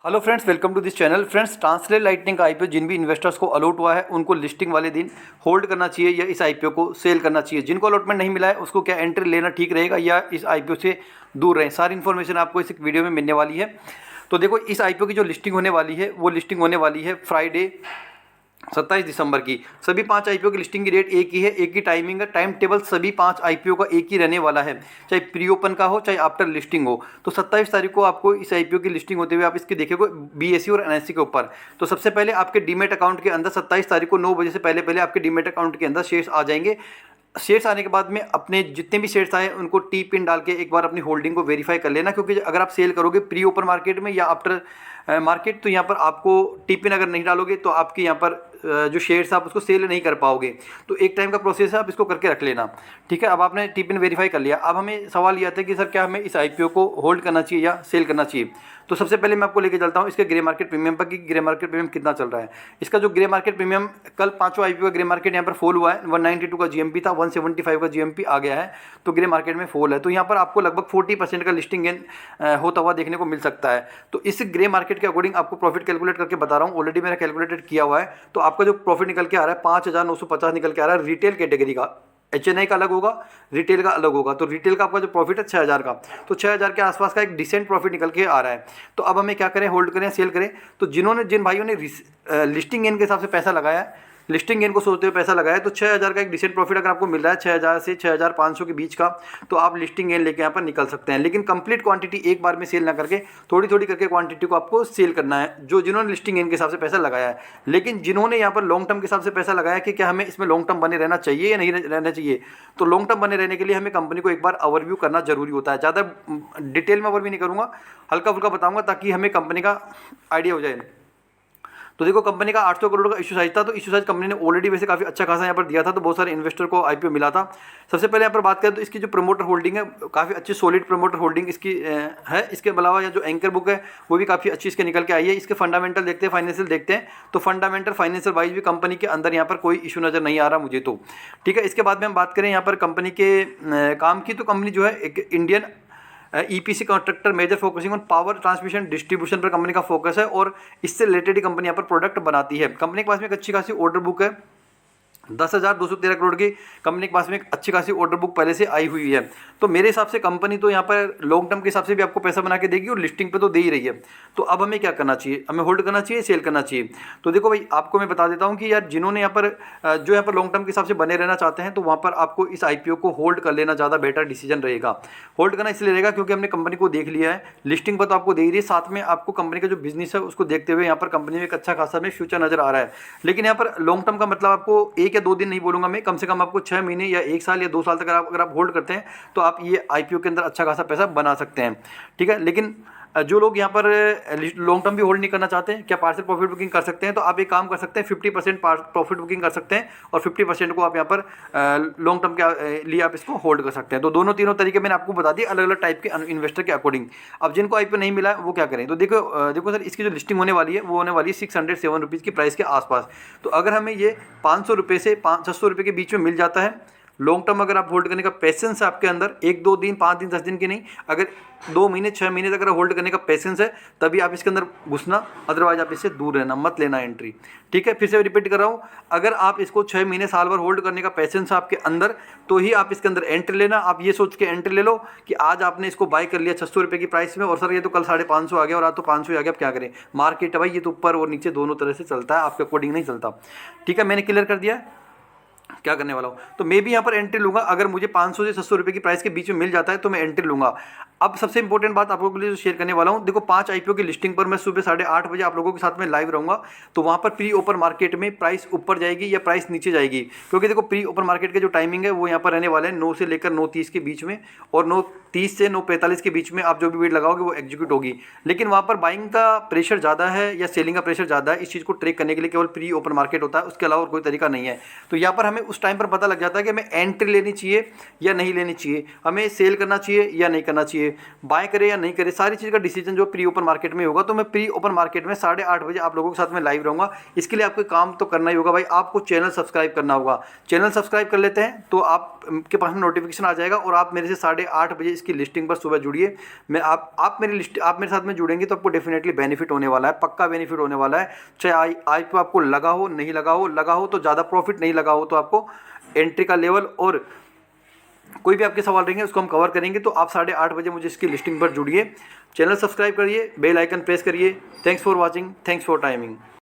Hello friends, welcome to this channel. Friends, Transrail Lighting का IPO जिन भी investors को अलॉट हुआ है उनको लिस्टिंग वाले दिन होल्ड करना चाहिए या इस आईपीओ को सेल करना चाहिए। जिनको अलॉटमेंट नहीं मिला है उसको क्या एंट्री लेना ठीक रहेगा या इस आईपीओ से दूर रहें, सारी इन्फॉर्मेशन आपको इस वीडियो में मिलने वाली है। तो देखो, इस आईपीओ की जो लिस्टिंग होने वाली है वो लिस्टिंग होने वाली है फ्राइडे 27 दिसंबर की। सभी 5 आईपीओ की लिस्टिंग की डेट एक ही है, एक ही टाइमिंग है। टाइम टेबल सभी 5 आईपीओ का एक ही रहने वाला है, चाहे प्री ओपन का हो चाहे आफ्टर लिस्टिंग हो। तो 27 तारीख को आपको इस आईपीओ की लिस्टिंग होते हुए आप इसके देखोगे बीएसई और एनएसई के ऊपर। तो सबसे पहले आपके डीमेट अकाउंट के अंदर 27 तारीख को 9 बजे से पहले पहले आपके डीमेट अकाउंट के अंदर शेयर्स आ जाएंगे। शेयर्स आने के बाद में अपने जितने भी शेयर्स आए उनको टी पिन डाल के एक बार अपनी होल्डिंग को वेरीफाई कर लेना, क्योंकि अगर आप सेल करोगे प्री ओपन मार्केट में या आफ्टर मार्केट तो यहाँ पर आपको टी पिन अगर नहीं डालोगे तो आपके यहाँ पर जो शेयर्स आप उसको सेल नहीं कर पाओगे। तो एक टाइम का प्रोसेस है, आप इसको करके रख लेना। ठीक है, अब आपने टी पिन वेरीफाई कर लिया। अब हमें सवाल ये आता है कि सर क्या हमें इस आईपीओ को होल्ड करना चाहिए या सेल करना चाहिए। तो सबसे पहले मैं आपको लेके चलता हूँ इसके ग्रे मार्केट प्रीमियम पर कि ग्रे मार्केट प्रीमियम कितना चल रहा है। इसका जो ग्रे मार्केट प्रीमियम कल पांचों आईपीओ का ग्रे मार्केट यहाँ पर फॉल हुआ है। 192 का जीएमपी था, 175 का जीएमपी आ गया है, तो ग्रे मार्केट में फॉल है। तो यहाँ पर आपको लगभग 40% का लिस्टिंग गेन होता हुआ देखने को मिल सकता है। तो इस ग्रे मार्केट के अकॉर्डिंग आपको प्रॉफिट कैलकुलेट करके बता रहा हूँ, ऑलरेडी मेरा कैलकुलेटेड किया हुआ है। तो आपका जो प्रॉफिट निकल के आ रहा है 5,950 निकल के आ रहा है रिटेल कैटेगरी का। एचएनआई का अलग होगा, रिटेल का अलग होगा। तो रिटेल का आपका जो प्रॉफिट है 6,000 का, तो 6,000 के आसपास का एक डिसेंट प्रॉफिट निकल के आ रहा है। तो अब हमें क्या करें, होल्ड करें, सेल करें। तो जिन भाइयों ने लिस्टिंग गेन के हिसाब से पैसा लगाया है, लिस्टिंग गेन को सोचते हुए पैसा लगाया है, तो 6,000 का एक डिसेंट प्रॉफिट अगर आपको मिल रहा है 6,000 से 6,500 के बीच का, तो आप लिस्टिंग गेन लेके यहाँ पर निकल सकते हैं। लेकिन कंप्लीट क्वांटिटी एक बार में सेल ना करके थोड़ी थोड़ी करके क्वांटिटी को आपको सेल करना है, जिन्होंने लिस्टिंग गेन के हिसाब से पैसा लगाया है। लेकिन जिन्होंने यहाँ पर लॉन्ग टर्म के हिसाब से पैसा लगाया कि क्या हमें इसमें लॉन्ग टर्म बने रहना चाहिए या नहीं रहना चाहिए, तो लॉन्ग टर्म बने रहने के लिए हमें कंपनी को एक बार ओवरव्यू करना जरूरी होता है। ज़्यादा डिटेल में ओवरव्यू नहीं करूँगा, हल्का फुल्का बताऊँगा ताकि हमें कंपनी का आइडिया हो जाए। तो देखो, कंपनी का 800 करोड़ का इशू साइज था। तो इशू साइज कंपनी ने ऑलरेडी वैसे काफ़ी अच्छा खासा यहाँ पर दिया था, तो बहुत सारे इन्वेस्टर को आईपीओ मिला था। सबसे पहले यहाँ पर बात करें तो इसकी जो प्रमोटर होल्डिंग है काफ़ी अच्छी सॉलिड प्रमोटर होल्डिंग इसकी है। इसके अलावा या जो एंकर बुक है वो भी काफ़ी अच्छी इसके निकल के आई है। इसके फंडामेंटल देखते हैं, फाइनेंशियल देखते हैं, तो फंडामेंटल फाइनेंशियल वाइज भी कंपनी के अंदर यहाँ पर कोई इशू नज़र नहीं आ रहा मुझे तो। ठीक है, इसके बाद में हम बात करें यहाँ पर कंपनी के काम की, तो कंपनी जो है एक Indian EPC contractor major focusing on power transmission distribution पर कंपनी का फोकस है, और इससे रिलेटेड ही कंपनी यहाँ पर प्रोडक्ट बनाती है। कंपनी के पास में एक अच्छी खासी ऑर्डर बुक है, 10,213 करोड़ की कंपनी के पास में एक अच्छी खासी ऑर्डर बुक पहले से आई हुई है। तो मेरे हिसाब से कंपनी तो यहाँ पर लॉन्ग टर्म के हिसाब से भी आपको पैसा बना के देगी और लिस्टिंग पे तो दे ही रही है। तो अब हमें क्या करना चाहिए, हमें होल्ड करना चाहिए, सेल करना चाहिए। तो देखो भाई, आपको मैं बता देता हूँ कि यार जिन्होंने यहाँ पर जो यहाँ पर लॉन्ग टर्म के हिसाब से बने रहना चाहते हैं, तो वहाँ पर आपको इस आईपीओ को होल्ड कर लेना ज़्यादा बेटर डिसीजन रहेगा। होल्ड करना इसलिए रहेगा क्योंकि हमने कंपनी को देख लिया है, लिस्टिंग पर तो आपको दे ही रही है, साथ में आपको कंपनी का जो बिजनेस है उसको देखते हुए यहाँ पर कंपनी में एक अच्छा खासा में फ्यूचर नजर आ रहा है। लेकिन यहाँ पर लॉन्ग टर्म का मतलब आपको 1 या 2 दिन नहीं बोलूँगा मैं, कम से कम आपको 6 महीने या 1 साल या 2 साल तक अगर आप होल्ड करते हैं तो आप ये आईपीओ के अंदर अच्छा खासा पैसा बना सकते हैं। ठीक है, लेकिन जो लोग यहाँ पर लॉन्ग टर्म भी होल्ड नहीं करना चाहते हैं, क्या पार्सल प्रॉफिट बुकिंग कर सकते हैं, तो आप एक काम कर सकते हैं, 50% प्रॉफिट बुकिंग कर सकते हैं और 50% को आप यहाँ पर लॉन्ग टर्म के लिए आप इसको होल्ड कर सकते हैं। तो दोनों तीनों तरीके मैंने आपको बता दिए अलग अलग टाइप के इन्वेस्टर के अकॉर्डिंग। अब जिनको आईपीओ नहीं मिला वो क्या करें, तो देखो सर, इसकी जो लिस्टिंग होने वाली है वो होने वाली है 607 रुपीज़ की प्राइस के आसपास। तो अगर हमें ये 500 रुपये से 600 रुपये के बीच में मिल जाता है, लॉन्ग टर्म अगर आप होल्ड करने का पेशेंस है आपके अंदर, 1-2 दिन, 5 दिन, 10 दिन की नहीं, अगर 2 महीने 6 महीने तक अगर होल्ड करने का पेशेंस है तभी आप इसके अंदर घुसना, अदरवाइज आप इससे दूर रहना, मत लेना एंट्री। ठीक है, फिर से रिपीट कर रहा हूँ, अगर आप इसको 6 महीने साल भर होल्ड करने का पेशेंस है आपके अंदर तो ही आप इसके अंदर एंट्री लेना। आप ये सोच के एंट्री ले लो कि आज आपने इसको बाय कर लिया 600 रुपये की प्राइस में, और सर ये तो कल 550 आ गया और आज तो 500 आ गया, अब क्या करें, मार्केट है भाई, ये तो ऊपर और नीचे दोनों तरह से चलता है, आपके अकॉर्डिंग नहीं चलता। ठीक है, मैंने क्लियर कर दिया क्या करने वाला हूँ। तो मैं भी यहाँ पर एंट्री लूँगा, अगर मुझे 500 से 600 रुपये की प्राइस के बीच में मिल जाता है तो मैं एंट्री लूँगा। अब सबसे इंपॉर्टेंट बात आप लोगों के लिए जो शेयर करने वाला हूँ, देखो 5 आईपीओ की लिस्टिंग पर मैं सुबह 8:30 बजे आप लोगों के साथ में लाइव रहूँगा। तो वहाँ पर प्री ओपन मार्केट में प्राइस ऊपर जाएगी या प्राइस नीचे जाएगी, क्योंकि देखो प्री ओपन मार्केट के जो टाइमिंग है वो यहाँ पर रहने वाले हैं 9 से लेकर 9:30 के बीच में, और 9:30 से 9:45 के बीच में आप जो भी वेट लगाओगे वो एग्जीक्यूट होगी। लेकिन वहाँ पर बाइंग का प्रेशर ज़्यादा है या सेलिंग का प्रेशर ज़्यादा है, इस चीज़ को ट्रेक करने के लिए केवल प्री ओपन मार्केट होता है, उसके अलावा और कोई तरीका नहीं है। तो यहाँ पर हमें उस टाइम पर पता लग जाता है कि हमें एंट्री लेनी चाहिए या नहीं लेनी चाहिए, हमें सेल करना चाहिए या नहीं करना चाहिए। चाहिए, बाय करें या नहीं करें, सारी चीज़ का डिसीजन जो प्री ओपन मार्केट में होगा। तो मैं प्री ओपन मार्केट में 8:30 बजे आप लोगों के साथ में लाइव रहूँगा। इसके लिए आपको काम तो करना ही होगा भाई, आपको चैनल सब्सक्राइब करना होगा। चैनल सब्सक्राइब कर लेते हैं तो आपके पास में नोटिफिकेशन आ जाएगा और आप मेरे से 8:30 बजे इसकी लिस्टिंग पर सुबह जुड़िए। मैं आप मेरे साथ में जुड़ेंगे तो आपको डेफिनेटली बेनिफिट होने वाला है, पक्का बेनिफिट होने वाला है। चाहे IPO आपको लगा हो, नहीं लगा हो तो ज़्यादा प्रॉफिट, नहीं लगा हो तो आपको एंट्री का लेवल और कोई भी आपके सवाल रहेंगे उसको हम कवर करेंगे। तो आप 8:30 बजे मुझे इसकी लिस्टिंग पर जुड़िए, चैनल सब्सक्राइब करिए, बेल आइकन प्रेस करिए। Thanks for watching, thanks for timing.